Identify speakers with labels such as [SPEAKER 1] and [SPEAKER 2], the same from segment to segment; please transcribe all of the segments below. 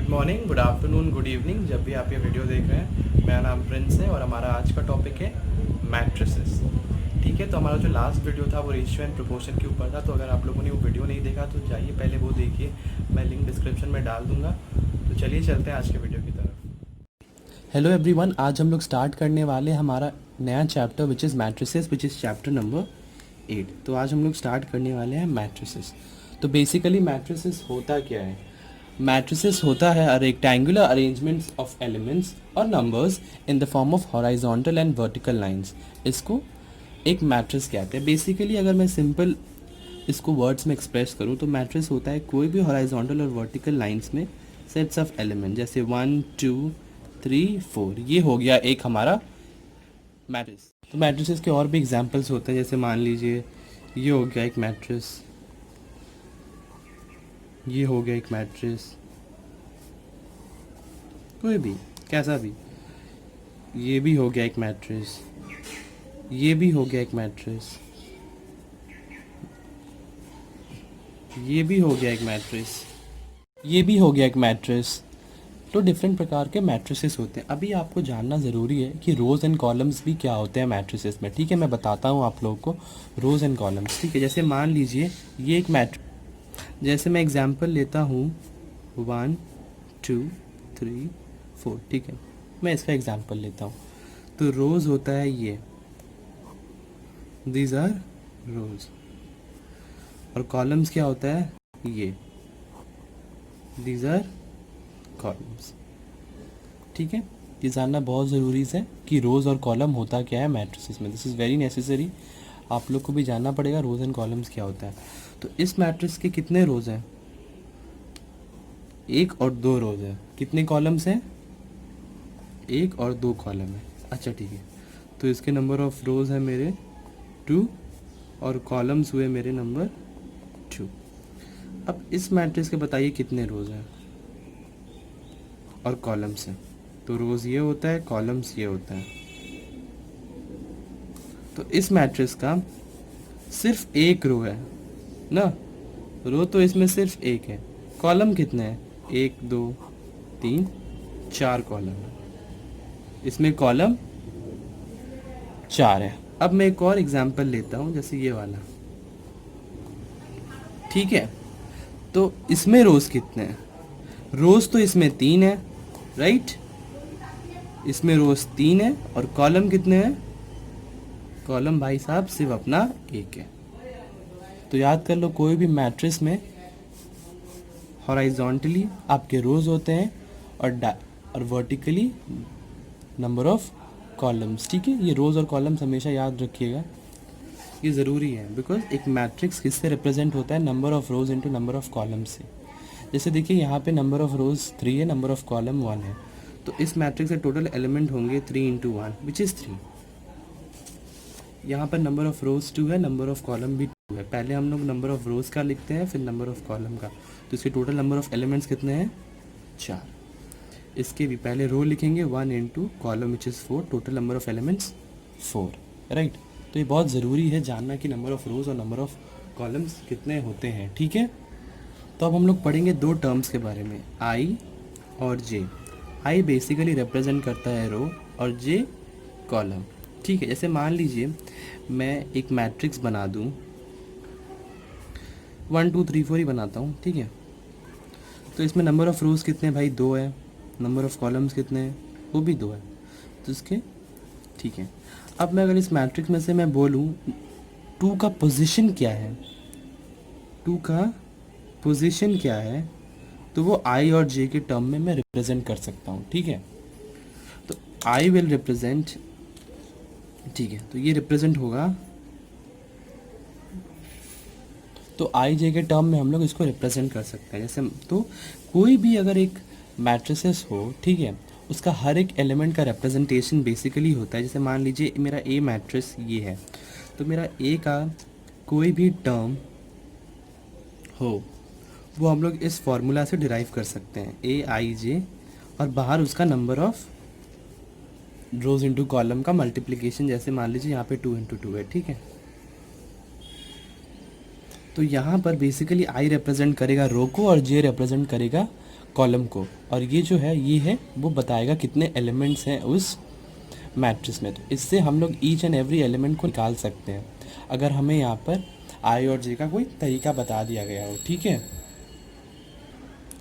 [SPEAKER 1] Good morning, good afternoon, good evening, जब भी आप ये वीडियो देख रहे हैं। मेरा नाम प्रिंस है और हमारा आज का टॉपिक है मैट्रिसेस। ठीक है, तो हमारा जो लास्ट वीडियो था वो रेशियो एंड प्रोपोर्शन के ऊपर था। तो अगर आप लोगों ने वो वीडियो नहीं देखा तो जाइए पहले वो देखिए, मैं लिंक डिस्क्रिप्शन में डाल दूंगा। तो चलिए चलते हैं आज के वीडियो की तरफ। हेलो एवरीवन, आज हम लोग स्टार्ट करने वाले हमारा नया chapter which is matrices, which is chapter number 8। तो आज हम लोग स्टार्ट करने वाले हैं मैट्रिसेस। तो बेसिकली मैट्रिसेस होता क्या है? मैट्रिसेस होता है a rectangular arrangements of elements और numbers in the form of horizontal and vertical lines. इसको एक मैट्रिस कहते हैं। बेसिकली अगर मैं सिंपल इसको वर्ड्स में एक्सप्रेस करूँ तो मैट्रिस होता है कोई भी हॉराइजॉन्टल और वर्टिकल लाइंस में सेट्स ऑफ एलिमेंट, जैसे 1 2 3 4। ये हो गया एक हमारा मैट्रिस। तो मैट्रिसेस के और भी एग्जांपल्स होते हैं, जैसे मान लीजिए ये हो गया एक मैट्रिस, ये हो गया एक मैट्रिस, कोई भी कैसा भी, ये भी हो गया एक मैट्रिस, ये भी हो गया एक मैट्रिस, ये भी हो गया एक मैट्रिस, ये भी हो गया एक मैट्रिस। तो डिफरेंट प्रकार के मैट्रिसेस होते हैं। अभी आपको जानना ज़रूरी है कि रोज़ एंड कॉलम्स भी क्या होते हैं मैट्रिसेस में। ठीक है, मैं बताता हूँ आप लोगों को रोज़ एंड कॉलम्स। ठीक है, जैसे मान लीजिए ये एक मैट्रिक्स, जैसे मैं एग्जांपल लेता हूँ 1 2 3 4। ठीक है, मैं इसका एग्जांपल लेता हूँ। तो रोज़ होता है ये, दीज आर रोज़, और कॉलम्स क्या होता है ये, दीज आर कॉलम्स। ठीक है, ये जानना बहुत ज़रूरी है कि रोज़ और कॉलम होता क्या है मैट्रिसेस में। दिस इज़ वेरी नेसेसरी, आप लोग को भी जानना पड़ेगा रोज़ एंड कॉलम्स क्या होता है। तो इस मैट्रिक्स के कितने रोज़ हैं? 1 और 2 रोज़ हैं। कितने कॉलम्स हैं? 1 और 2 कॉलम है। अच्छा ठीक है, तो इसके नंबर ऑफ रोज़ है मेरे 2 और कॉलम्स हुए मेरे नंबर 2। अब इस मैट्रिक्स के बताइए कितने रोज़ हैं और कॉलम्स हैं। तो रोज़ ये होता है, कॉलम्स ये होता है। तो इस मैट्रिक्स का सिर्फ एक रो है ना, रो तो इसमें सिर्फ एक है। कॉलम कितने हैं? 1 2 3 4 कॉलम है, इसमें कॉलम 4 है। अब मैं एक और एग्जांपल लेता हूँ, जैसे ये वाला। ठीक है, तो इसमें रोज कितने हैं? रोज तो इसमें 3 है, राइट? इसमें रोज 3 है और कॉलम कितने हैं? कॉलम भाई साहब सिर्फ अपना 1 है। तो याद कर लो, कोई भी मैट्रिक्स में हॉराइजॉन्टली आपके रोज होते हैं और वर्टिकली नंबर ऑफ कॉलम्स। ठीक है, ये रोज और कॉलम्स हमेशा याद रखिएगा, ये ज़रूरी है। बिकॉज एक मैट्रिक्स किससे रिप्रेजेंट होता है? Number of rose into number of columns से। जैसे देखिए यहाँ पे नंबर ऑफ रोज 3 है, नंबर ऑफ कॉलम 1 है। तो इस मैट्रिक्स से टोटल एलिमेंट होंगे 3 इंटू 1 विच इज़ 3। यहाँ पर नंबर ऑफ रोज 2 है, नंबर ऑफ कॉलम भी 2 है। पहले हम लोग नंबर ऑफ रोज का लिखते हैं, फिर नंबर ऑफ कॉलम का। तो इसके टोटल नंबर ऑफ एलिमेंट्स कितने हैं? 4। इसके भी पहले रो लिखेंगे 1 into column which is 4, total number of elements 4, right? तो ये बहुत ज़रूरी है जानना कि नंबर ऑफ रोज और नंबर ऑफ कॉलम्स कितने होते हैं। ठीक है, तो अब हम लोग पढ़ेंगे 2 टर्म्स के बारे में, आई और जे। आई बेसिकली रिप्रेजेंट करता है रो और जे कॉलम। ठीक है, जैसे मान लीजिए मैं एक मैट्रिक्स बना दूं, 1 2 3 4 ही बनाता हूँ। ठीक है, तो इसमें नंबर ऑफ रोज कितने भाई? 2 है। नंबर ऑफ कॉलम्स कितने हैं? वो भी 2 है। तो इसके ठीक है, अब मैं अगर इस मैट्रिक्स में से मैं बोलूँ 2 का पोजीशन क्या है, 2 का पोजीशन क्या है, तो वो आई और जे के टर्म में मैं रिप्रेजेंट कर सकता हूँ। ठीक है, तो आई विल रिप्रेजेंट, ठीक है, तो ये रिप्रेजेंट होगा, तो आई जे के टर्म में हम लोग इसको रिप्रेजेंट कर सकते हैं। जैसे तो कोई भी अगर एक मैट्रिसेस हो, ठीक है, उसका हर एक एलिमेंट का रिप्रेजेंटेशन बेसिकली होता है। जैसे मान लीजिए मेरा ए मैट्रिक्स ये है, तो मेरा ए का कोई भी टर्म हो वो हम लोग इस फॉर्मूला से डिराइव कर सकते हैं, ए आई जे, और बाहर उसका number of rose into column का मल्टीप्लिकेशन। जैसे मान लीजिए यहाँ पे 2 इंटू 2 है। ठीक है, तो यहाँ पर बेसिकली आई रिप्रेजेंट करेगा रो को और जे रिप्रेजेंट करेगा कॉलम को, और ये जो है ये है वो बताएगा कितने एलिमेंट्स हैं उस मैट्रिक्स में। तो इससे हम लोग ईच एंड एवरी एलिमेंट को निकाल सकते हैं अगर हमें यहाँ पर आई और जे का कोई तरीका बता दिया गया हो। ठीक है,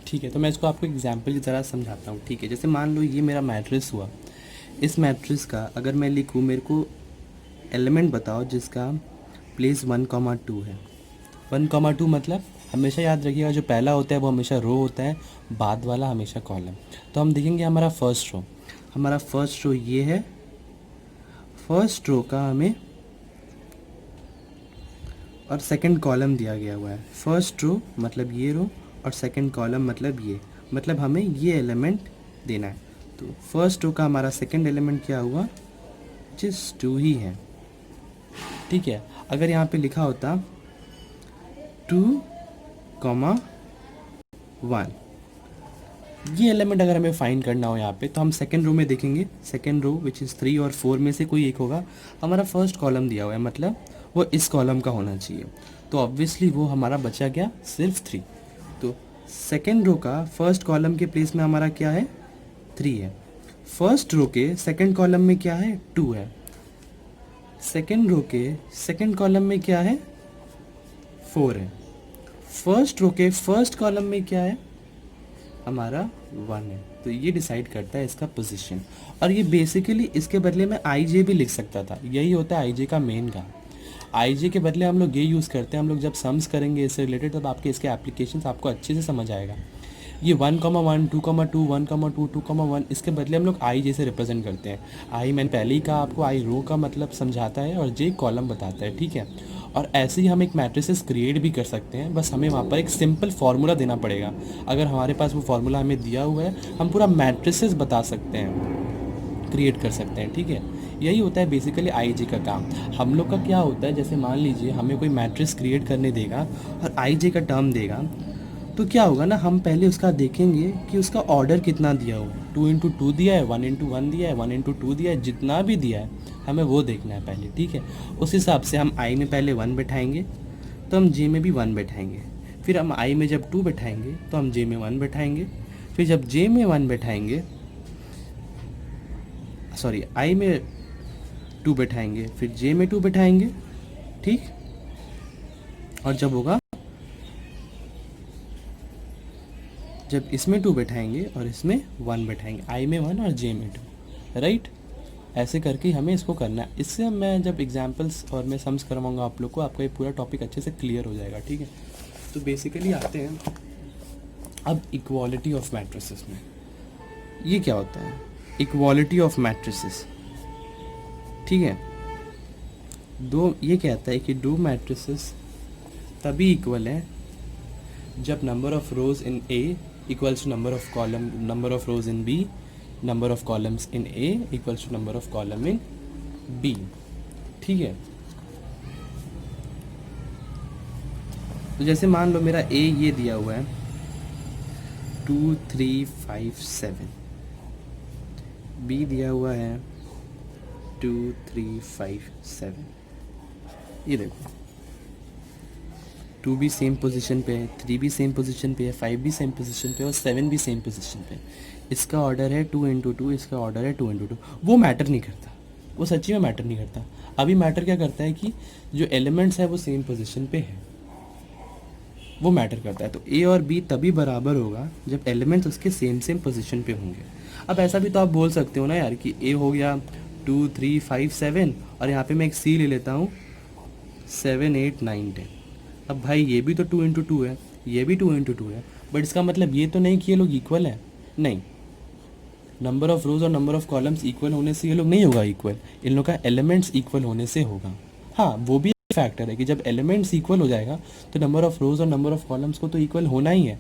[SPEAKER 1] ठीक है। तो मैं इसको आपको एग्जाम्पल की तरह समझाता हूँ। ठीक है, जैसे मान लो ये मेरा मैट्रिक्स हुआ। इस मैट्रिक्स का अगर मैं लिखूँ, मेरे को एलिमेंट बताओ जिसका प्लेस 1,2 है। 1,2 मतलब हमेशा याद रखिएगा जो पहला होता है वो हमेशा रो होता है, बाद वाला हमेशा कॉलम। तो हम देखेंगे हमारा फर्स्ट रो, हमारा फर्स्ट रो ये है। फर्स्ट रो का हमें और सेकंड कॉलम दिया गया हुआ है। फर्स्ट रो मतलब ये रो और सेकंड कॉलम मतलब ये, मतलब हमें ये एलिमेंट देना है। तो फर्स्ट रो का हमारा सेकंड एलिमेंट क्या हुआ, जिस 2 ही है। ठीक है, अगर यहाँ पे लिखा होता 2,1, ये एलिमेंट अगर हमें फाइंड करना हो यहाँ पे, तो हम सेकंड रो में देखेंगे। सेकंड रो विच इज़ 3 और 4 में से कोई एक होगा। हमारा फर्स्ट कॉलम दिया हुआ है, मतलब वो इस कॉलम का होना चाहिए। तो ऑब्वियसली वो हमारा बचा क्या, सिर्फ 3। तो सेकंड रो का फर्स्ट कॉलम के प्लेस में हमारा क्या है, 3 है। फर्स्ट रो के सेकंड कॉलम में क्या है, 2 है। सेकंड रो के सेकंड कॉलम में क्या है, 4 है। फर्स्ट रो के फर्स्ट कॉलम में क्या है, हमारा 1 है। तो ये डिसाइड करता है इसका पोजीशन। और ये बेसिकली इसके बदले में आई जे भी लिख सकता था, यही होता है आई जे का मेन काम। आई जे के बदले हम लोग ये यूज़ करते हैं, हम लोग जब सम्स करेंगे इससे रिलेटेड तब आपके इसके एप्लीकेशंस आपको अच्छे से समझ आएगा। ये 1,1, 2,2, 1,2, 2,1, इसके बदले हम लोग आई जे से रिप्रेजेंट करते हैं। आई मैंने पहले ही कहा आपको, आई रो का मतलब समझाता है और जे कॉलम बताता है। ठीक है, और ऐसे ही हम एक मैट्रिसेस क्रिएट भी कर सकते हैं, बस हमें वहाँ पर एक सिंपल फार्मूला देना पड़ेगा। अगर हमारे पास वो फार्मूला हमें दिया हुआ है, हम पूरा मैट्रिसेस बता सकते हैं, क्रिएट कर सकते हैं। ठीक है, यही होता है बेसिकली आईजे का काम। हम लोग का क्या होता है, जैसे मान लीजिए हमें कोई मैट्रिक्स क्रिएट करने देगा और आईजे का टर्म देगा, तो क्या होगा ना, हम पहले उसका देखेंगे कि उसका ऑर्डर कितना दिया हो। 2x2 दिया है, 1x1 दिया है, 1x2 दिया है, जितना भी दिया है हमें वो देखना है पहले। ठीक है, उस हिसाब से हम आई में पहले 1 बैठाएंगे तो हम जे में भी 1 बैठाएंगे। फिर हम आई में जब 2 बैठाएंगे तो हम जे में 1 बैठाएंगे। फिर जब जे में 1 बैठाएंगे, सॉरी आई में 2 बैठाएंगे, फिर जे में 2 बैठाएंगे। ठीक, और जब होगा, जब इसमें 2 बैठाएंगे और इसमें 1 बैठाएंगे, आई में 1 और जे में 2, राइट। ऐसे करके हमें इसको करना है। इससे मैं जब एग्जांपल्स और मैं सम्स करवाऊंगा आप लोग को, आपका ये पूरा टॉपिक अच्छे से क्लियर हो जाएगा। ठीक है, तो बेसिकली आते हैं अब इक्वालिटी ऑफ मैट्रिसेस में। ये क्या होता है, इक्वालिटी ऑफ मैट्रिसेस। ठीक है, ये कहता है कि दो मैट्रिसेस तभी इक्वल है जब number of rows in A equals to number of rows in B, number of columns in A equals to number of column in B. ठीक है, तो जैसे मान लो मेरा ए ये दिया हुआ है 2, 3, 5, 7, बी दिया हुआ है 2, 3, 5, 7। ये देखो 2 भी सेम पोजीशन पे है, 3 भी सेम पोजीशन पे है, 5 भी सेम पोजीशन पे है और 7 भी सेम पोजीशन पे है। इसका ऑर्डर है 2x2, इसका ऑर्डर है 2x2। वो मैटर नहीं करता, वो सच्ची में मैटर नहीं करता। अभी मैटर क्या करता है कि जो एलिमेंट्स है वो सेम पोजीशन पे है, वो मैटर करता है। तो ए और बी तभी बराबर होगा जब एलिमेंट्स उसके सेम पोजीशन पे होंगे। अब ऐसा भी तो आप बोल सकते हो ना यार कि ए हो गया 2, 3, 5, 7 और यहाँ पे मैं एक सी ले लेता हूँ 7, 8, 9, 10। अब भाई ये भी तो 2x2 है, ये भी 2x2 है, बट इसका मतलब ये तो नहीं कि ये लोग इक्वल है। नहीं, नंबर ऑफ रोज और नंबर ऑफ कॉलम्स इक्वल होने से ये लोग नहीं होगा इक्वल, इन लोग का एलिमेंट्स इक्वल होने से होगा। हाँ, वो भी फैक्टर है कि जब एलिमेंट्स इक्वल हो जाएगा तो नंबर ऑफ रोज और नंबर ऑफ कॉलम्स को तो इक्वल होना ही है,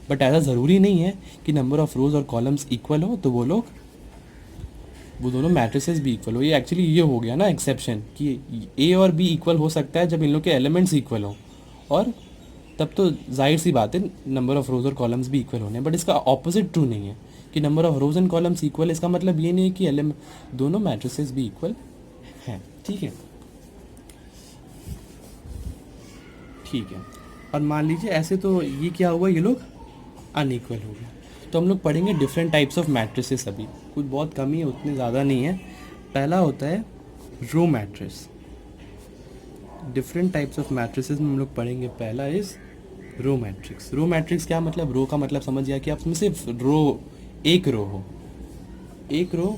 [SPEAKER 1] बट ऐसा ज़रूरी नहीं है कि नंबर ऑफ रोज और कॉलम्स इक्वल हो तो वो दोनों मैट्रिसेस भी इक्वल हो। ये एक्चुअली ये हो गया ना एक्सेप्शन कि ए और बी इक्वल हो सकता है जब इन लोग के एलिमेंट्स इक्वल हो, और तब तो जाहिर सी बात है नंबर ऑफ रोज और कॉलम्स भी इक्वल होने। बट इसका ऑपोजिट ट्रू नहीं है कि number of rose and columns equal, इसका मतलब ये नहीं है कि दोनों मैट्रिसेस भी इक्वल हैं। ठीक है, ठीक है। और मान लीजिए ऐसे तो ये क्या हुआ, ये लोग अनइक्वल हो गया। तो हम लोग पढ़ेंगे डिफरेंट टाइप्स ऑफ मैट्रिसेस। अभी कुछ बहुत कम ही है, उतने ज़्यादा नहीं है। पहला होता है row matrix. Different types of matrices में हम लोग पढ़ेंगे। पहला is row matrix. Row matrix क्या मतलब? रो का मतलब समझ गया कि आप उसमें सिर्फ एक रो हो, एक रो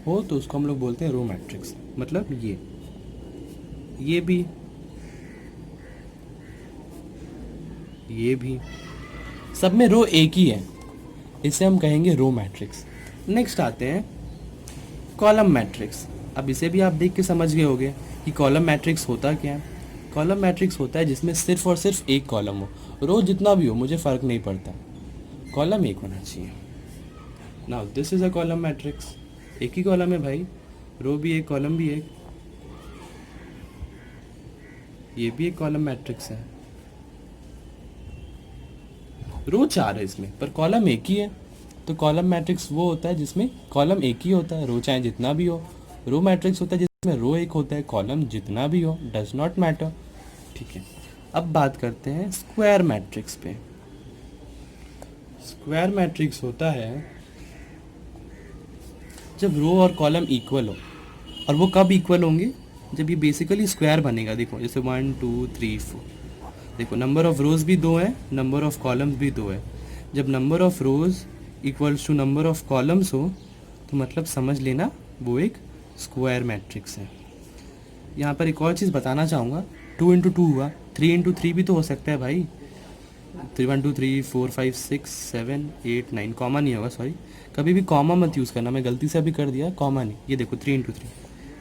[SPEAKER 1] हो तो उसको हम लोग बोलते हैं रो मैट्रिक्स। मतलब ये भी सब में रो एक ही है, इसे हम कहेंगे रो मैट्रिक्स। नेक्स्ट आते हैं कॉलम मैट्रिक्स। अब इसे भी आप देख के समझ गए होंगे कि कॉलम मैट्रिक्स होता क्या है। कॉलम मैट्रिक्स होता है जिसमें सिर्फ और सिर्फ एक कॉलम हो, रो जितना भी हो मुझे फ़र्क नहीं पड़ता, कॉलम एक होना चाहिए। Now this is a column matrix. एक ही कॉलम है भाई, रो भी एक, कॉलम भी एक। ये भी एक कॉलम मैट्रिक्स है। रो 4 है इसमें पर कॉलम एक ही है, तो कॉलम मैट्रिक्स वो होता है जिसमें कॉलम एक ही होता है, रो चाहे जितना भी हो। रो मैट्रिक्स होता है जिसमें रो एक होता है, कॉलम जितना भी हो, डज नॉट मैटर। ठीक है, अब बात करते हैं स्क्वायर मैट्रिक्स पे। स्क्वायर मैट्रिक्स होता है जब रो और कॉलम इक्वल हो। और वो कब इक्वल होंगे? जब ये बेसिकली स्क्वायर बनेगा। देखो जैसे 1 2 3 4, देखो नंबर ऑफ रोज भी 2 है, नंबर ऑफ कॉलम्स भी 2 है। जब number of rows equals to number of columns हो तो मतलब समझ लेना वो एक स्क्वायर मैट्रिक्स है। यहाँ पर एक और चीज़ बताना चाहूँगा, 2 इंटू 2 हुआ, 3 इंटू 3 भी तो हो सकता है भाई। 3 1 2 3 4 5 6 7 8 9, कॉमा नहीं होगा, सॉरी, कभी भी कॉमा मत यूज़ करना, मैं गलती से अभी कर दिया, कॉमा नहीं। ये देखो 3 इंटू 3,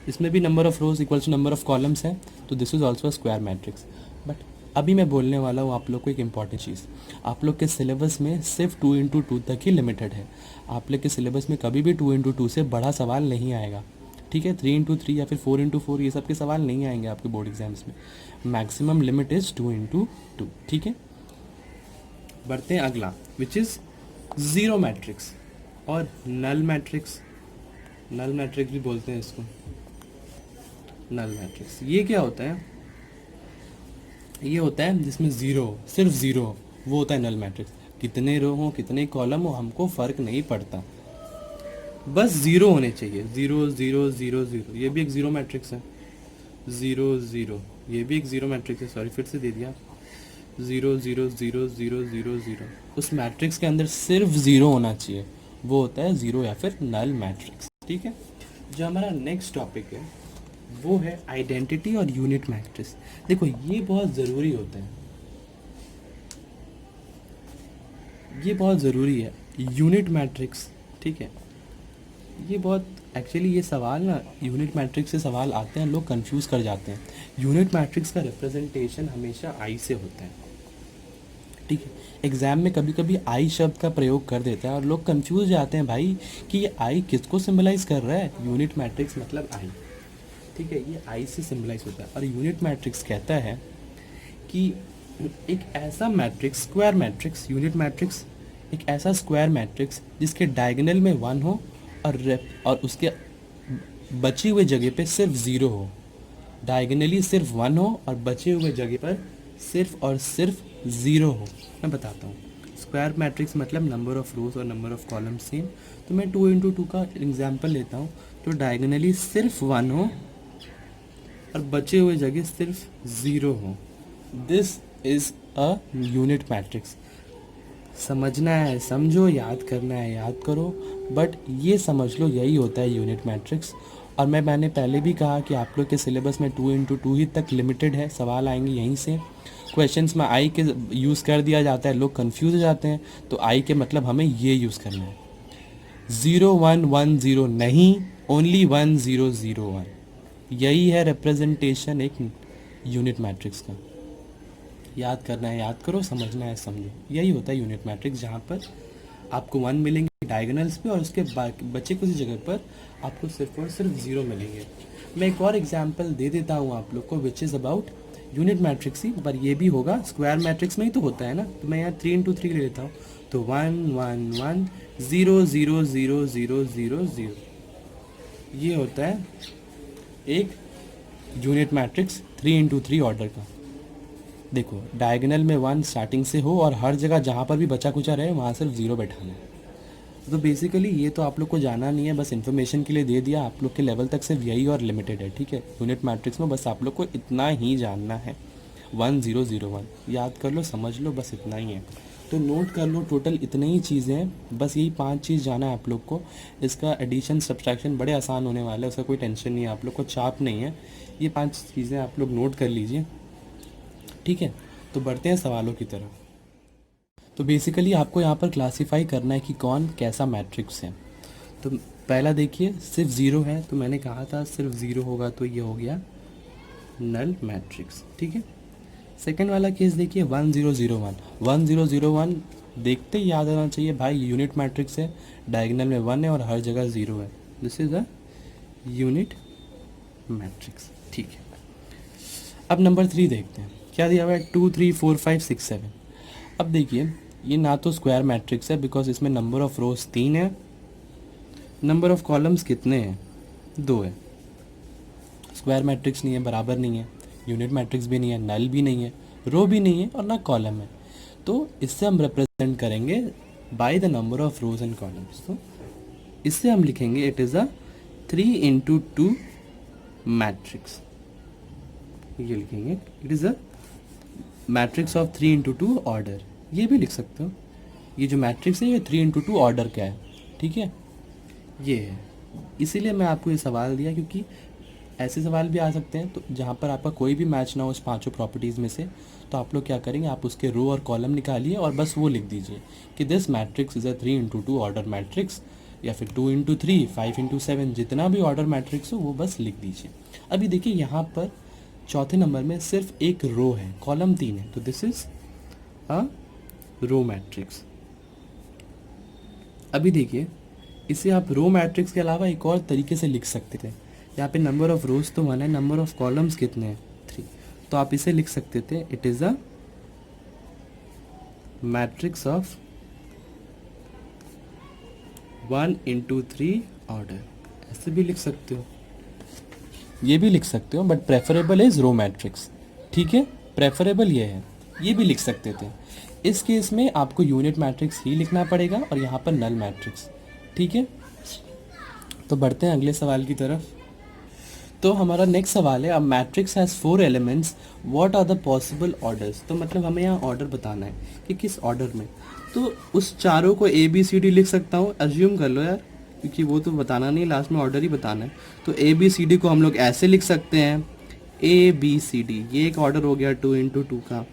[SPEAKER 1] इसमें भी number of rows equals to number of columns है, तो this is also square matrix. But अभी मैं बोलने वाला हूँ आप लोग को एक इंपॉर्टेंट चीज़। आप लोग के सिलेबस में सिर्फ 2 इंटू 2 तक ही लिमिटेड है। आप लोग के सिलेबस में कभी भी 2 इंटू 2 से बड़ा सवाल नहीं आएगा, ठीक है। 3 इंटू 3 या फिर 4 इंटू 4 ये सब के सवाल नहीं आएंगे आपके बोर्ड एग्जाम्स में। मैक्सिमम लिमिट इज़ 2 इंटू 2, ठीक है। बढ़ते हैं अगला, विच इज़ ज़ीरो मैट्रिक्स और नल मैट्रिक्स। नल मैट्रिक्स भी बोलते हैं इसको, नल मैट्रिक्स। ये क्या होता है? ये होता है जिसमें ज़ीरो, सिर्फ ज़ीरो हो, वो होता है नल मैट्रिक्स। कितने रो हो कितने कॉलम हो हमको फ़र्क नहीं पड़ता, बस ज़ीरो होने चाहिए। ज़ीरो ज़ीरो ज़ीरो ज़ीरो, ये भी एक ज़ीरो मैट्रिक्स है। ज़ीरो ज़ीरो, ये भी एक ज़ीरो मैट्रिक्स है, सॉरी फिर से दे दिया। Zero zero zero zero zero zero, उस मैट्रिक्स के अंदर सिर्फ ज़ीरो होना चाहिए, वो होता है ज़ीरो या फिर नल मैट्रिक्स, ठीक है। जो हमारा नेक्स्ट टॉपिक है वो है आइडेंटिटी और यूनिट मैट्रिक्स। देखो ये बहुत ज़रूरी होता है, ये बहुत ज़रूरी है यूनिट मैट्रिक्स, ठीक है। ये बहुत एक्चुअली ये सवाल ना यूनिट मैट्रिक्स से सवाल आते हैं, लोग कंफ्यूज कर जाते हैं। यूनिट मैट्रिक्स का रिप्रेजेंटेशन हमेशा आई से होता है, ठीक है। एग्जाम में कभी कभी आई शब्द का प्रयोग कर देता है और लोग कंफ्यूज जाते हैं भाई कि ये आई किसको सिंबलाइज कर रहा है। यूनिट मैट्रिक्स मतलब आई, ठीक है, ये आई से सिंबलाइज होता है। और यूनिट मैट्रिक्स कहता है कि एक ऐसा matrix, square matrix, unit matrix एक ऐसा स्क्वायर मैट्रिक्स जिसके डायगोनल में 1 हो और उसके बची हुए जगह पे सिर्फ 0 हो। डायगोनली सिर्फ 1 हो और बचे हुए जगह पर सिर्फ और सिर्फ 0 हो। मैं बताता हूँ, स्क्वायर मैट्रिक्स मतलब नंबर ऑफ रोज और नंबर ऑफ कॉलम सेम। तो मैं 2 इंटू 2 का एग्जाम्पल लेता हूँ, तो डायगोनली सिर्फ 1 हो और बचे हुए जगह सिर्फ 0 हो। This is a unit matrix. समझना है समझो, याद करना है याद करो, बट ये समझ लो यही होता है यूनिट मैट्रिक्स। और मैंने पहले भी कहा कि आप लोग के सिलेबस में 2 इंटू 2 ही तक लिमिटेड है, सवाल आएंगे यहीं से। क्वेश्चंस में आई के यूज़ कर दिया जाता है, लोग कंफ्यूज हो जाते हैं, तो आई के मतलब हमें ये यूज़ करना है। 0 1 1 0 नहीं, ओनली 1 0 0 1, यही है रिप्रेजेंटेशन एक यूनिट मैट्रिक्स का। याद करना है याद करो, समझना है समझो, यही होता है यूनिट मैट्रिक्स, जहाँ पर आपको 1 मिलेंगे डायगोनल्स पे और उसके बचे कुछ जगह पर आपको सिर्फ और सिर्फ 0 मिलेंगे। मैं एक और एग्जांपल दे देता हूँ आप लोग को, which is about unit matrix ही, पर ये भी होगा स्क्वायर मैट्रिक्स में ही तो होता है ना। तो मैं यहाँ 3 इंटू 3 ले लेता हूँ, तो 1 1 1 0 0 0 0 0 0, ये होता है एक यूनिट मैट्रिक्स 3 इंटू 3 ऑर्डर का। देखो डायगोनल में 1 स्टार्टिंग से हो और हर जगह जहाँ पर भी बचा कुचा रहे वहाँ सिर्फ 0 बैठाना है। तो बेसिकली ये तो आप लोग को जाना नहीं है, बस इन्फॉर्मेशन के लिए दे दिया, आप लोग के लेवल तक सिर्फ यही और लिमिटेड है, ठीक है। यूनिट मैट्रिक्स में बस आप लोग को इतना ही जानना है, 1001 याद कर लो, समझ लो, बस इतना ही है। तो नोट कर लो, टोटल इतने ही चीज़ें हैं, बस यही 5 चीज़ जाना है आप लोग को। इसका एडिशन सब्सट्रैक्शन बड़े आसान होने वाला है, उसका कोई टेंशन नहीं है, आप लोग को चाप नहीं है। ये 5 चीज़ें आप लोग नोट कर लीजिए, ठीक है। तो बढ़ते हैं सवालों की तरफ। तो बेसिकली आपको यहाँ पर क्लासीफाई करना है कि कौन कैसा मैट्रिक्स है। तो पहला देखिए, सिर्फ ज़ीरो है, तो मैंने कहा था सिर्फ ज़ीरो होगा तो ये हो गया नल मैट्रिक्स, ठीक है। सेकंड वाला केस देखिए, 1001 1001 देखते ही याद आना चाहिए भाई, यूनिट मैट्रिक्स है, डायगोनल में 1 है और हर जगह 0 है, this is a unit matrix, ठीक है। अब नंबर 3 देखते हैं, क्या दिया हुआ है, 2 3 4 5 6 7। अब देखिए, ये ना तो स्क्वायर मैट्रिक्स है बिकॉज इसमें नंबर ऑफ रोज 3 है, नंबर ऑफ कॉलम्स कितने हैं, 2 है। स्क्वायर मैट्रिक्स नहीं है, बराबर नहीं है, यूनिट मैट्रिक्स भी नहीं है, नल भी नहीं है, रो भी नहीं है और ना कॉलम है। तो इससे हम रिप्रेजेंट करेंगे by the number of rose and columns. तो इससे हम लिखेंगे it is a 3x2 matrix, ये लिखेंगे it is a matrix of 3x2 order, ये भी लिख सकते हो। ये जो मैट्रिक्स है ये 3x2 ऑर्डर का है, ठीक है, ये है। इसीलिए मैं आपको ये सवाल दिया, क्योंकि ऐसे सवाल भी आ सकते हैं तो जहाँ पर आपका कोई भी मैच ना हो उस पांचों प्रॉपर्टीज़ में से, तो आप लोग क्या करेंगे, आप उसके रो और कॉलम निकालिए और बस वो लिख दीजिए कि this matrix is a 3x2 order matrix, या फिर 2x3 5x7, जितना भी ऑर्डर मैट्रिक्स हो वो बस लिख दीजिए। अभी देखिए यहाँ पर चौथे नंबर में सिर्फ एक रो है, कॉलम 3 है, तो this is a row matrix. अभी देखिए, इसे आप रो मैट्रिक्स के अलावा एक और तरीके से लिख सकते थे। यहाँ पे नंबर ऑफ रोज तो 1 है, नंबर ऑफ कॉलम्स कितने हैं, 3, तो आप इसे लिख सकते थे it is a matrix of 1x3 order, ऐसे भी लिख सकते हो, ये भी लिख सकते हो, but preferable is row matrix, ठीक है, प्रेफरेबल ये है, ये भी लिख सकते थे। इस केस में आपको यूनिट मैट्रिक्स ही लिखना पड़ेगा और यहाँ पर नल मैट्रिक्स, ठीक है। तो बढ़ते हैं अगले सवाल की तरफ। तो हमारा नेक्स्ट सवाल है, अब matrix has 4 elements, what are the possible orders. तो मतलब हमें यहाँ ऑर्डर बताना है कि किस ऑर्डर में। तो उस चारों को ABCD लिख सकता हूँ, अज्यूम कर लो यार, क्योंकि वो तो बताना नहीं, लास्ट में ऑर्डर ही बताना है। तो ABCD को हम लोग ऐसे लिख सकते हैं, ABCD, ये एक ऑर्डर हो गया 2x2 का।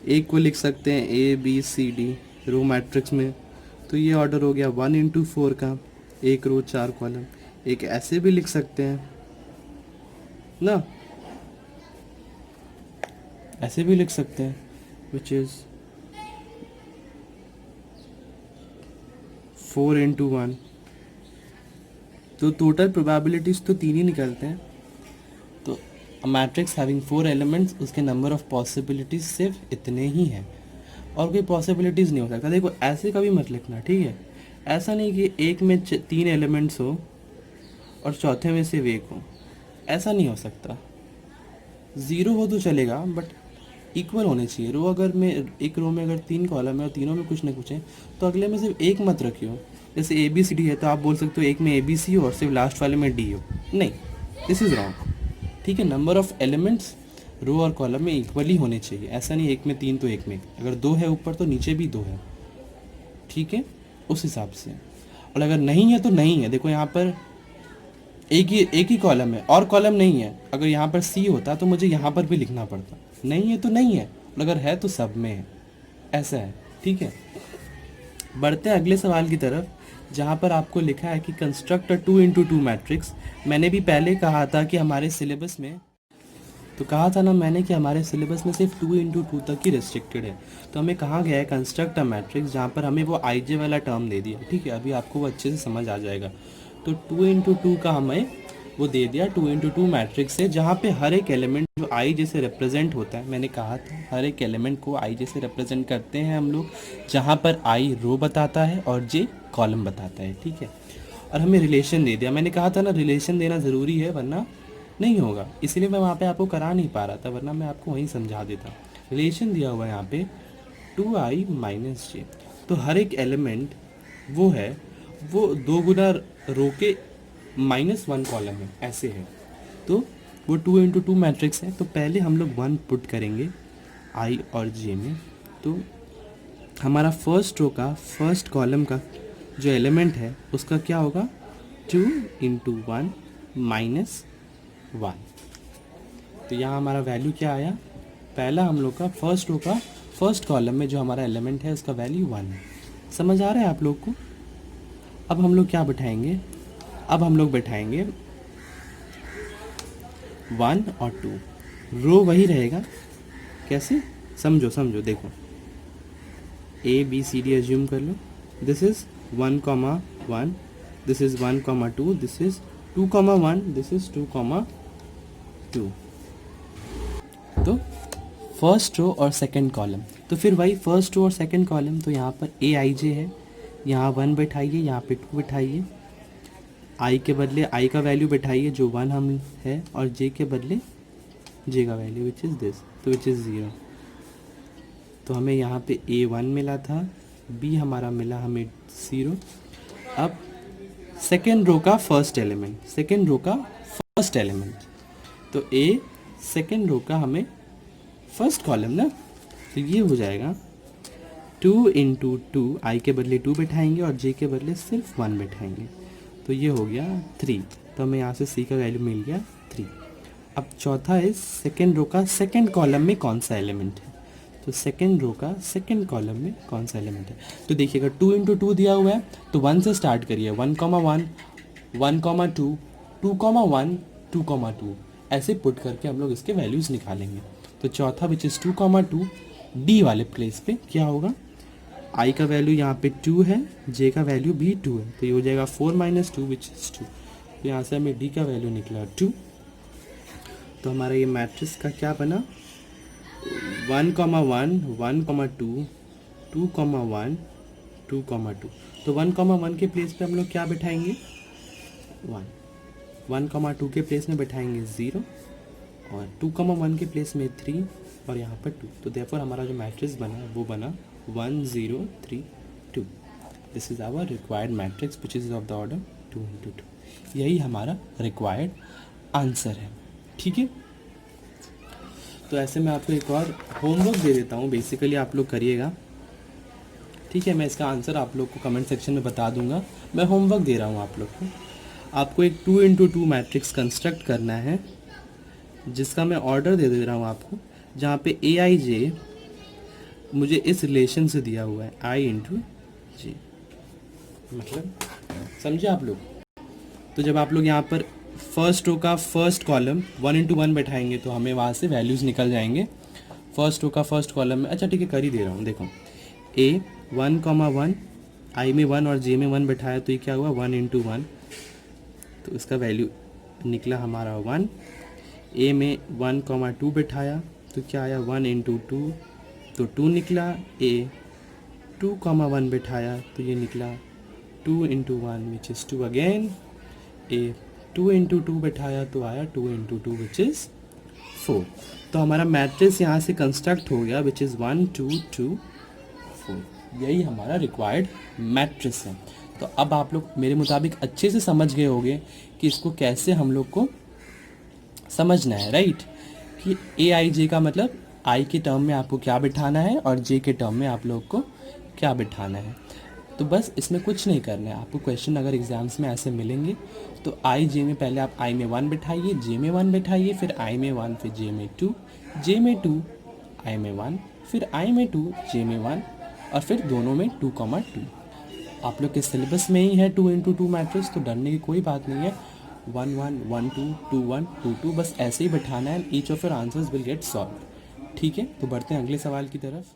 [SPEAKER 1] एक को लिख सकते हैं ABCD रो मैट्रिक्स में, तो ये ऑर्डर हो गया 1x4 का, एक रो 4 कॉलम। एक ऐसे भी लिख सकते हैं ना, ऐसे भी लिख सकते हैं, विच इज 4x1। तो टोटल प्रोबेबिलिटीज तो 3 ही निकलते हैं। तो मैट्रिक्स हैविंग 4 एलिमेंट्स, उसके नंबर ऑफ पॉसिबिलिटीज सिर्फ इतने ही हैं और कोई पॉसिबिलिटीज़ नहीं हो सकता। देखो ऐसे कभी मत लिखना, ठीक है, ऐसा नहीं कि एक में 3 एलिमेंट्स हो और चौथे में सिर्फ एक हो, ऐसा नहीं हो सकता। 0 हो तो चलेगा बट इक्वल होने चाहिए। रो अगर में एक रो में अगर 3 कॉलम है और तीनों में कुछ ना कुछ है तो अगले में सिर्फ एक मत रखियो। जैसे ABCD है तो आप बोल सकते हो एक में ABC हो और सिर्फ लास्ट वाले में D हो, नहीं, दिस इज़ रॉन्ग, ठीक है। नंबर ऑफ एलिमेंट्स रो और कॉलम में इक्वली होने चाहिए, ऐसा नहीं एक में 3 तो एक में, अगर 2 है ऊपर तो नीचे भी 2 है, ठीक है, उस हिसाब से। और अगर नहीं है तो नहीं है। देखो यहाँ पर एक ही कॉलम है और कॉलम नहीं है, अगर यहाँ पर C होता तो मुझे यहाँ पर भी लिखना पड़ता, नहीं है तो नहीं है, और अगर है तो सब में है, ऐसा है, ठीक है। बढ़ते हैं अगले सवाल की तरफ, जहाँ पर आपको लिखा है कि कंस्ट्रक्ट अ 2x2 मैट्रिक्स। मैंने भी पहले कहा था कि हमारे सिलेबस में, तो कहा था ना मैंने कि हमारे सिलेबस में सिर्फ 2x2 तक ही रेस्ट्रिक्टेड है। तो हमें कहा गया है कंस्ट्रक्ट अ मैट्रिक्स, जहाँ पर हमें वो IJ वाला टर्म दे दिया, ठीक है, अभी आपको वो अच्छे से समझ आ जाएगा। तो 2x2 का हमें वो दे दिया, 2x2 मैट्रिक्स है जहाँ पे हर एक एलिमेंट जो I जैसे रिप्रेजेंट होता है, मैंने कहा था हर एक एलिमेंट को I जैसे रिप्रेजेंट करते हैं हम लोग, जहाँ पर I रो बताता है और J कॉलम बताता है, ठीक है। और हमें रिलेशन दे दिया, मैंने कहा था ना रिलेशन देना ज़रूरी है वरना नहीं होगा, इसलिए मैं वहाँ पे आपको करा नहीं पा रहा था, वरना मैं आपको वहीं समझा देता। रिलेशन दिया हुआ है यहाँ पे 2I - J, तो हर एक एलिमेंट वो है वो 2 गुना रो के -1 कॉलम है, ऐसे है। तो वो 2 × 2 मैट्रिक्स है, तो पहले हम लोग 1 पुट करेंगे आई और जे में। तो हमारा फर्स्ट रो का फर्स्ट कॉलम का जो एलिमेंट है उसका क्या होगा, 2 × 1 - 1। तो यहाँ हमारा वैल्यू क्या आया, पहला हम लोग का फर्स्ट रो का फर्स्ट कॉलम में जो हमारा एलिमेंट है उसका वैल्यू 1 है। समझ आ रहा है आप लोग को? अब हम लोग क्या बैठाएंगे, अब हम लोग बैठाएंगे 1 और 2, रो वही रहेगा। कैसे, समझो समझो, देखो ABCD एज्यूम कर लो। This is 1, this is 1, 2, this is 2, 1, this is 2, 2। तो फर्स्ट रो और सेकंड कॉलम, तो फिर वही फर्स्ट रो और सेकंड कॉलम, तो यहाँ पर AIJ है, यहाँ 1 बैठाइए, यहाँ पे 2 बैठाइए, आई के बदले आई का वैल्यू बैठाइए जो 1 हम है, और जे के बदले जे का वैल्यू विच इज़ दिस, तो विच इज़ 0। तो हमें यहाँ पे A1 मिला था, B हमारा मिला हमें 0। अब सेकेंड रो का फर्स्ट एलिमेंट, सेकेंड रो का फर्स्ट एलिमेंट, तो A सेकेंड रो का हमें फर्स्ट कॉलम ना, तो ये हो जाएगा 2 × 2, आई के बदले 2 बैठाएंगे और जे के बदले सिर्फ 1 बैठाएंगे, तो ये हो गया 3। तो हमें यहाँ से C का वैल्यू मिल गया 3। अब चौथा है सेकेंड रो का सेकेंड कॉलम में कौन सा एलिमेंट है, तो सेकेंड रो का सेकेंड कॉलम में कौन सा एलिमेंट है। तो देखिएगा 2 × 2 दिया हुआ है, तो 1 से स्टार्ट करिए, 1, 1, 1, 2, 2, 1, 2, 2, ऐसे पुट करके हम लोग इसके वैल्यूज़ निकालेंगे। तो चौथा विच इज़ 2, 2, डी वाले प्लेस पे क्या होगा, आई का वैल्यू यहाँ पे 2 है, जे का वैल्यू भी 2 है, तो ये हो जाएगा 4 - 2 विच इज़ 2। तो यहाँ से हमें डी का वैल्यू निकला 2। तो हमारा ये मैट्रिक्स का क्या बना, 1, 1, 1, 2, 2, 1, 2, 2। तो 1, 1 के प्लेस पे हम लोग क्या बैठाएंगे, 1, 2 के प्लेस में बैठाएंगे 0, और 2, 1 के प्लेस में 3, और यहाँ पर 2। तो देयरफॉर हमारा जो मैट्रिक्स बना वो बना 1, 0, 3, 2। This is our required matrix which is of the order 2 × 2। यही हमारा रिक्वायर्ड आंसर है, ठीक है। तो ऐसे मैं आपको एक और होमवर्क दे देता हूँ, बेसिकली आप लोग करिएगा, ठीक है। मैं इसका आंसर आप लोग को कमेंट सेक्शन में बता दूंगा, मैं होमवर्क दे रहा हूँ आप लोग को। आपको एक 2 × 2 मैट्रिक्स कंस्ट्रक्ट करना है, जिसका मैं ऑर्डर दे रहा हूँ आपको, जहाँ पे AIJ मुझे इस रिलेशन से दिया हुआ है, I × J, मतलब समझे आप लोग। तो जब आप लोग यहाँ पर फर्स्ट रो का फर्स्ट कॉलम 1 × 1 बैठाएंगे तो हमें वहाँ से वैल्यूज़ निकल जाएंगे फर्स्ट रो का फर्स्ट कॉलम में। अच्छा ठीक है, कर ही दे रहा हूँ, देखो A 1, 1, आई में 1 और जे में 1 बैठाया, तो ये क्या हुआ 1 × 1, तो इसका वैल्यू निकला हमारा 1। A में 1, 2 बैठाया, तो क्या आया 1 × 2, तो 2 निकला। A 2, 1 बैठाया, तो ये निकला 2 × 1 विच इज़ 2 अगेन। A 2 × 2 बैठाया, तो आया 2 × 2 विच इज़ 4। तो हमारा मैट्रिक्स यहाँ से कंस्ट्रक्ट हो गया विच इज़ 1, 2, 2, 4। यही हमारा रिक्वायर्ड मैट्रिक्स है। तो अब आप लोग मेरे मुताबिक अच्छे से समझ गए होंगे कि इसको कैसे हम लोग को समझना है, राइट। कि AIJ का मतलब आई के टर्म में आपको क्या बिठाना है और जे के टर्म में आप लोग को क्या बिठाना है। तो बस इसमें कुछ नहीं करना है आपको। क्वेश्चन अगर एग्जाम्स में ऐसे मिलेंगे तो आई जे में पहले आप आई में 1 बिठाइए, जे में 1 बिठाइए, फिर आई में 1, फिर जे में 2, जे में 2, आई में 1, फिर आई में 2, जे में 1, और फिर दोनों में 2, 2। आप लोग के सिलेबस में ही है 2 × 2 मैट्रिक्स, तो डरने की कोई बात नहीं है। 1, 1, 1, 2, 2, 1, 2, 2 बस ऐसे ही बैठाना है, each of your answers will get solve. ठीक है, तो बढ़ते हैं अगले सवाल की तरफ।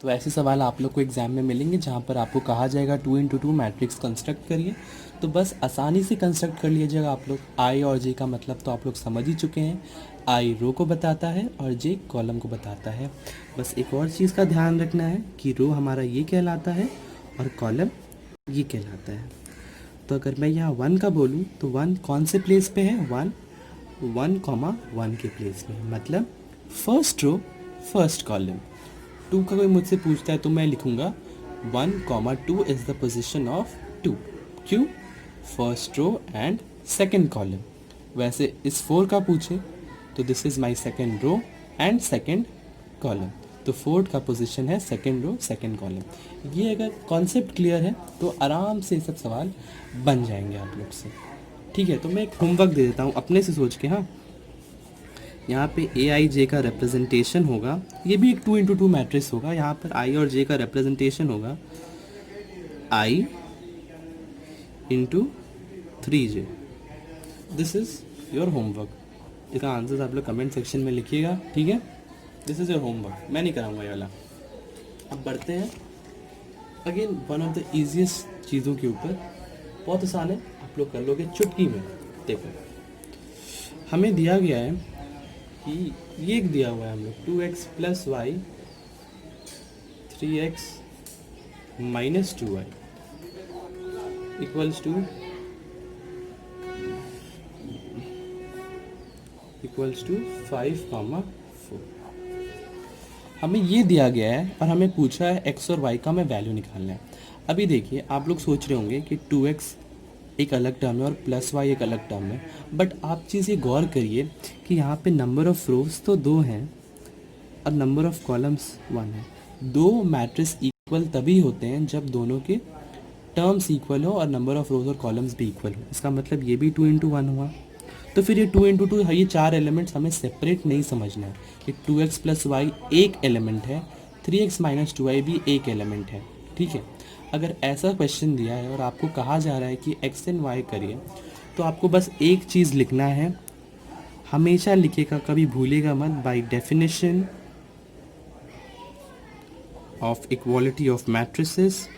[SPEAKER 1] तो ऐसे सवाल आप लोग को एग्जाम में मिलेंगे जहाँ पर आपको कहा जाएगा 2 × 2 मैट्रिक्स कंस्ट्रक्ट करिए। तो बस आसानी से कंस्ट्रक्ट कर लीजिएगा आप लोग। आई और जे का मतलब तो आप लोग समझ ही चुके हैं। आई रो को बताता है और जे कॉलम को बताता है। बस एक और चीज़ का ध्यान रखना है कि रो हमारा ये कहलाता है और कॉलम ये कहलाता है। तो अगर मैं यहाँ 1 का बोलूँ तो 1 कौन से प्लेस पे है, 1, 1, 1 के प्लेस में, मतलब फर्स्ट रो फर्स्ट कॉलम। 2 का कोई मुझसे पूछता है तो मैं लिखूँगा 1, 2 इज द पोजिशन ऑफ 2. क्यों? First row and second column. वैसे इस 4 का पूछे तो this is my second row and second column. तो 4 का पोजीशन है सेकेंड रो सेकेंड कॉलम. ये अगर कॉन्सेप्ट क्लियर है तो आराम से ये सब सवाल बन जाएंगे आप लोग से. ठीक है, तो मैं एक होमवर्क दे देता हूँ अपने से सोच के. हाँ, यहाँ पे ए आई जे का रिप्रेजेंटेशन होगा. ये भी एक 2x2 मैट्रिक्स होगा. यहाँ पर आई और जे का रिप्रेजेंटेशन होगा I into 3j. This is your homework. इसका आंसर आप लोग कमेंट सेक्शन में लिखिएगा. ठीक है, दिस इज योर होमवर्क. मैं नहीं कराऊंगा ये वाला. अब बढ़ते हैं again one of the easiest चीज़ों के ऊपर. बहुत आसान है, आप लोग कर लोगे चुटकी में. देखो, हमें दिया गया है कि ये एक दिया हुआ है हम लोग 2x plus y 3x minus 2y equals to 5, 4. हमें ये दिया गया है और हमें पूछा है x और y का हमें वैल्यू निकालना है. अभी देखिए, आप लोग सोच रहे होंगे कि 2x एक अलग टर्म है और प्लस y एक अलग टर्म है. बट आप चीज़ ये गौर करिए कि यहाँ पे नंबर ऑफ रोज तो 2 हैं और नंबर ऑफ कॉलम्स 1 है. 2 मैट्रिक्स इक्वल तभी होते हैं जब दोनों के टर्म्स इक्वल हो और नंबर ऑफ रोज और कॉलम्स भी इक्वल हो. इसका मतलब ये भी 2x1 हुआ. तो फिर ये 2x2, ये 4 एलिमेंट्स हमें सेपरेट नहीं समझना है कि 2x प्लस वाई एक एलिमेंट है, 3x माइनस 2y भी एक एलिमेंट है. ठीक है, अगर ऐसा क्वेश्चन दिया है और आपको कहा जा रहा है कि x एंड y करिए, तो आपको बस एक चीज़ लिखना है. हमेशा लिखेगा, कभी भूलेगा मत. By definition of equality of matrices,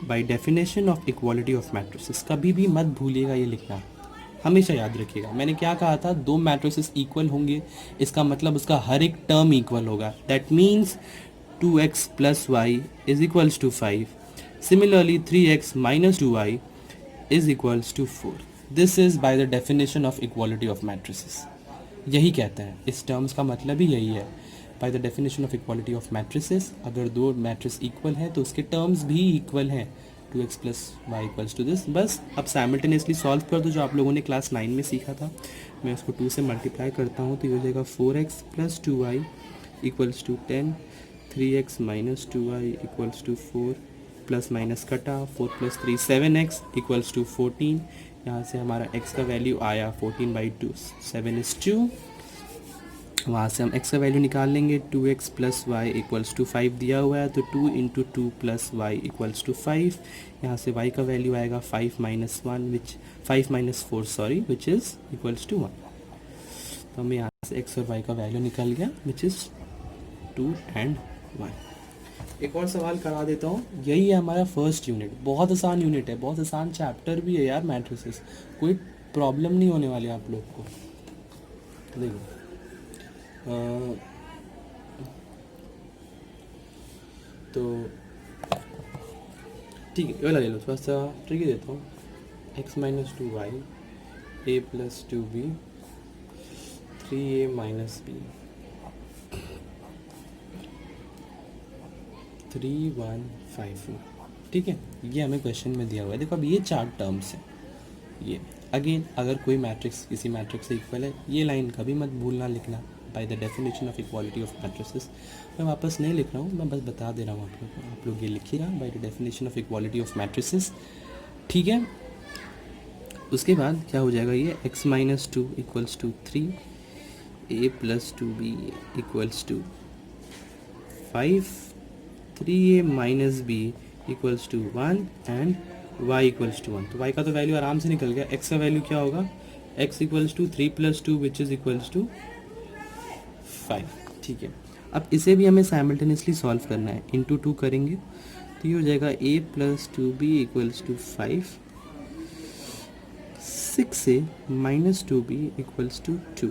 [SPEAKER 1] by definition of equality of matrices, कभी भी मत भूलिएगा ये लिखना. हमेशा याद रखिएगा. मैंने क्या कहा था, 2 मैट्रिसेस इक्वल होंगे, इसका मतलब उसका हर एक टर्म इक्वल होगा. That means 2x plus y is equals to 5. Similarly 3x minus 2y is equals to 4. This is by the definition of equality of matrices. यही कहते हैं, इस टर्म्स का मतलब ही यही है. Bye the definition of equality of matrices, अगर 2 matrix equal हैं तो उसके टर्म्स भी इक्वल हैं. 2x plus y equals to this. बस अब साइमल्टेनियसली सॉल्व कर दो, जो आप लोगों ने क्लास 9 में सीखा था. मैं उसको 2 से मल्टीप्लाई करता हूँ तो ये हो जाएगा 4x plus 2y equals to 10. 3x minus 2y equals to 4. Plus minus कटा, 4 प्लस 3 7x इक्वल्स टू 14. यहाँ से हमारा x का वैल्यू आया 14/2, 7 is 2. वहाँ से हम x का वैल्यू निकाल लेंगे. 2x plus y equals to 5 दिया हुआ है, तो 2 into 2 plus y equals to 5. यहाँ से y का वैल्यू आएगा 5 minus 1 which 5 minus 4 sorry which is equals to 1. तो हमें यहाँ से x और y का वैल्यू निकल गया विच इज़ 2 and 1. एक और सवाल करा देता हूँ. यही है हमारा फर्स्ट यूनिट. बहुत आसान यूनिट है, बहुत आसान चैप्टर भी है यार मैट्रिसेस. कोई प्रॉब्लम नहीं होने वाली आप लोग को. देखो, तो ठीक है, ये वाला ले लो. थोड़ा सा ट्रिकी देता हूँ. x minus 2y a plus 2b 3a minus b 3 1 5. ठीक है, ये हमें क्वेश्चन में दिया हुआ है. देखो, अब ये 4 टर्म्स हैं. ये अगेन अगर कोई मैट्रिक्स किसी मैट्रिक्स से इक्वल है, ये लाइन कभी मत भूलना लिखना. Bye the definition of equality of matrices. मैं वापस नहीं लिख रहा हूँ, मैं बस बता दे रहा हूँ आप लोग को. आप लोग ये लिखिएगा, by the definition of equality of matrices. ठीक है, उसके बाद क्या हो जाएगा, ये x minus 2 equals to 3 a plus 2b equals to 5 3a minus b equals to 1 and y equals to 1. तो y का तो वैल्यू आराम से निकल गया. x का वैल्यू क्या होगा, x equals to 3 plus 2 which is equals to 5. ठीक है, अब इसे भी हमें साइमल्टेनियसली सॉल्व करना है. इंटू 2 करेंगे तो ये हो जाएगा a plus 2b equals to 5. 6a minus 2b equals to 2.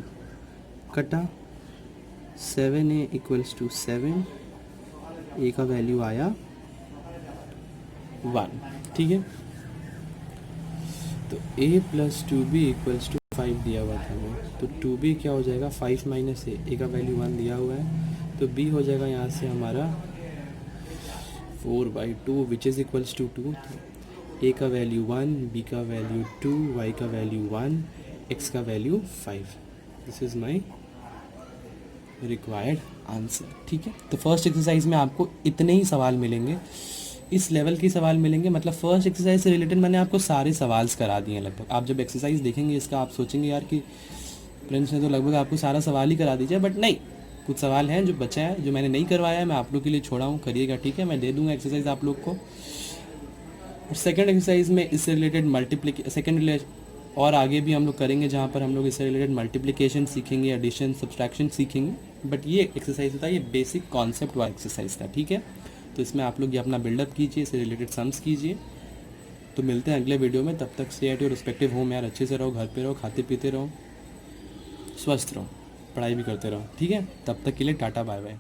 [SPEAKER 1] कटा 7a इक्वल्स टू 7. a का वैल्यू आया 1. ठीक है, तो a plus 2b equals to 5 दिया हुआ था हमें. तो 2b क्या हो जाएगा, 5 माइनस a का वैल्यू 1 दिया हुआ है, तो तो b हो जाएगा यहाँ से हमारा 4/2 which is equals to 2। a का वैल्यू 1, b का वैल्यू 2, y का वैल्यू 1, x का value 5। This is my required answer. ठीक है, तो फर्स्ट एक्सरसाइज में आपको इतने ही सवाल मिलेंगे, इस लेवल के सवाल मिलेंगे। मतलब फर्स्ट एक्सरसाइज से रिलेटेड मैंने आपको सारे सवाल करा दिए हैं लगभग। आप जब एक्सरसाइज देखेंगे इसका आप सोचेंगे यार कि फ्रेंड्स ने तो लगभग आपको सारा सवाल ही करा दीजिए, बट नहीं, कुछ सवाल हैं जो बचा है, जो मैंने नहीं करवाया है, मैं आप लोग के लिए छोड़ा हूँ, करिएगा। ठीक है, मैं दे दूँगा एक्सरसाइज आप लोग को। सेकेंड एक्सरसाइज में इससे रिलेटेड और आगे भी हम लोग करेंगे, जहाँ पर हम लोग इससे रिलेटेड मल्टीप्लिकेशन सीखेंगे, एडिशन, सब्सट्रैक्शन सीखेंगे। बट ये एक्सरसाइज था, ये बेसिक कॉन्सेप्ट वाला एक्सरसाइज था। ठीक है, तो इसमें आप लोग ये अपना बिल्डअप कीजिए, इससे रिलेटेड सम्स कीजिए। तो मिलते हैं अगले वीडियो में, तब तक stay at your respective home यार। अच्छे से रहो, घर पे रहो, खाते पीते रहो, स्वस्थ रहो, पढ़ाई भी करते रहो। ठीक है, तब तक के लिए टाटा बाय बाय।